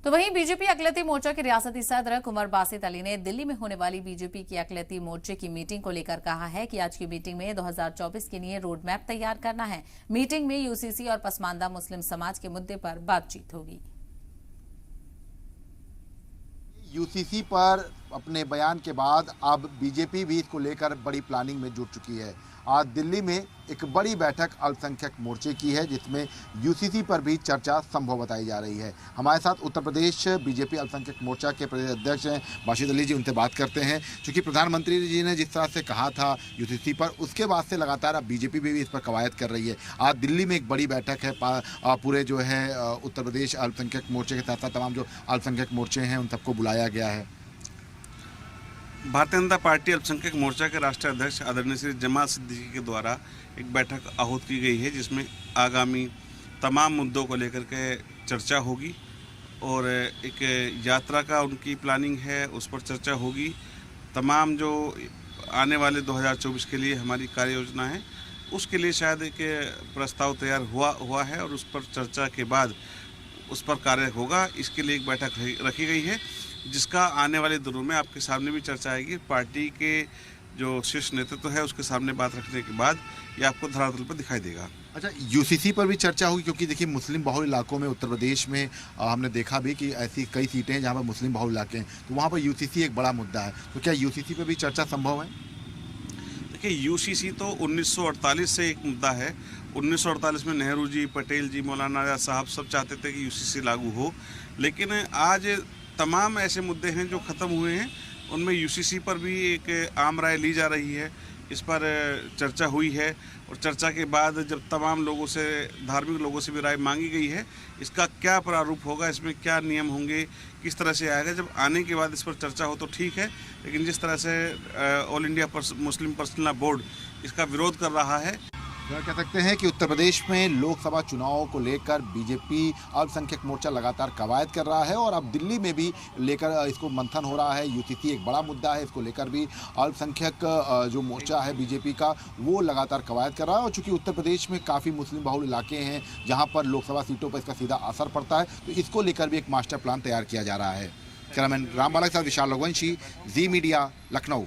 तो वहीं बीजेपी अकलियती मोर्चा के रियासती सदर कुंवर बासित अली ने दिल्ली में होने वाली बीजेपी की अकलियती मोर्चे की मीटिंग को लेकर कहा है कि आज की मीटिंग में 2024 के लिए रोड मैप तैयार करना है। मीटिंग में यूसीसी और पसमानदा मुस्लिम समाज के मुद्दे पर बातचीत होगी। यूसीसी पर अपने बयान के बाद अब बीजेपी भी इसको लेकर बड़ी प्लानिंग में जुट चुकी है। आज दिल्ली में एक बड़ी बैठक अल्पसंख्यक मोर्चे की है जिसमें यूसीसी पर भी चर्चा संभव बताई जा रही है। हमारे साथ उत्तर प्रदेश बीजेपी अल्पसंख्यक मोर्चा के प्रदेश अध्यक्ष हैं बासित अली जी, उनसे बात करते हैं। क्योंकि प्रधानमंत्री जी ने जिस तरह से कहा था यूसीसी पर, उसके बाद से लगातार अब बीजेपी भी इस पर कवायद कर रही है। आज दिल्ली में एक बड़ी बैठक है, पूरे जो है उत्तर प्रदेश अल्पसंख्यक मोर्चे के साथ साथ तमाम जो अल्पसंख्यक मोर्चे हैं उन सबको बुलाया गया है। भारतीय जनता पार्टी अल्पसंख्यक मोर्चा के राष्ट्रीय अध्यक्ष आदरणीय श्री जमाल सिद्दीकी के द्वारा एक बैठक आहूत की गई है जिसमें आगामी तमाम मुद्दों को लेकर के चर्चा होगी और एक यात्रा का उनकी प्लानिंग है, उस पर चर्चा होगी। तमाम जो आने वाले 2024 के लिए हमारी कार्य योजना है उसके लिए शायद एक प्रस्ताव तैयार हुआ है और उस पर चर्चा के बाद उस पर कार्य होगा। इसके लिए एक बैठक रखी गई है जिसका आने वाले दिनों में आपके सामने भी चर्चा आएगी। पार्टी के जो शीर्ष नेतृत्व है उसके सामने बात रखने के बाद ये आपको धरातल पर दिखाई देगा। अच्छा, यूसीसी पर भी चर्चा होगी क्योंकि देखिए मुस्लिम बहुल इलाकों में उत्तर प्रदेश में हमने देखा भी कि ऐसी कई सीटें हैं जहाँ पर मुस्लिम बहुल इलाके हैं, तो वहाँ पर यूसीसी एक बड़ा मुद्दा है। तो क्या यूसीसी पर भी चर्चा संभव है? देखिए, यूसीसी तो 1948 से एक मुद्दा है। 1948 में नेहरू जी, पटेल जी, मौलाना आज़ाद साहब सब चाहते थे कि यूसीसी लागू हो, लेकिन आज तमाम ऐसे मुद्दे हैं जो ख़त्म हुए हैं, उनमें यूसीसी पर भी एक आम राय ली जा रही है। इस पर चर्चा हुई है और चर्चा के बाद जब तमाम लोगों से, धार्मिक लोगों से भी राय मांगी गई है, इसका क्या प्रारूप होगा, इसमें क्या नियम होंगे, किस तरह से आएगा, जब आने के बाद इस पर चर्चा हो तो ठीक है। लेकिन जिस तरह से all India Muslim personal law board इसका विरोध कर रहा है, कह सकते हैं कि उत्तर प्रदेश में लोकसभा चुनावों को लेकर बीजेपी अल्पसंख्यक मोर्चा लगातार कवायद कर रहा है और अब दिल्ली में भी लेकर इसको मंथन हो रहा है। यूसीसी एक बड़ा मुद्दा है, इसको लेकर भी अल्पसंख्यक जो मोर्चा है बीजेपी का वो लगातार कवायद कर रहा है। और चूंकि उत्तर प्रदेश में काफ़ी मुस्लिम बहुल इलाके हैं जहाँ पर लोकसभा सीटों पर इसका सीधा असर पड़ता है, तो इसको लेकर भी एक मास्टर प्लान तैयार किया जा रहा है। कैमरामैन राम बाला के साथ विशाल रघुवंशी, जी मीडिया, लखनऊ।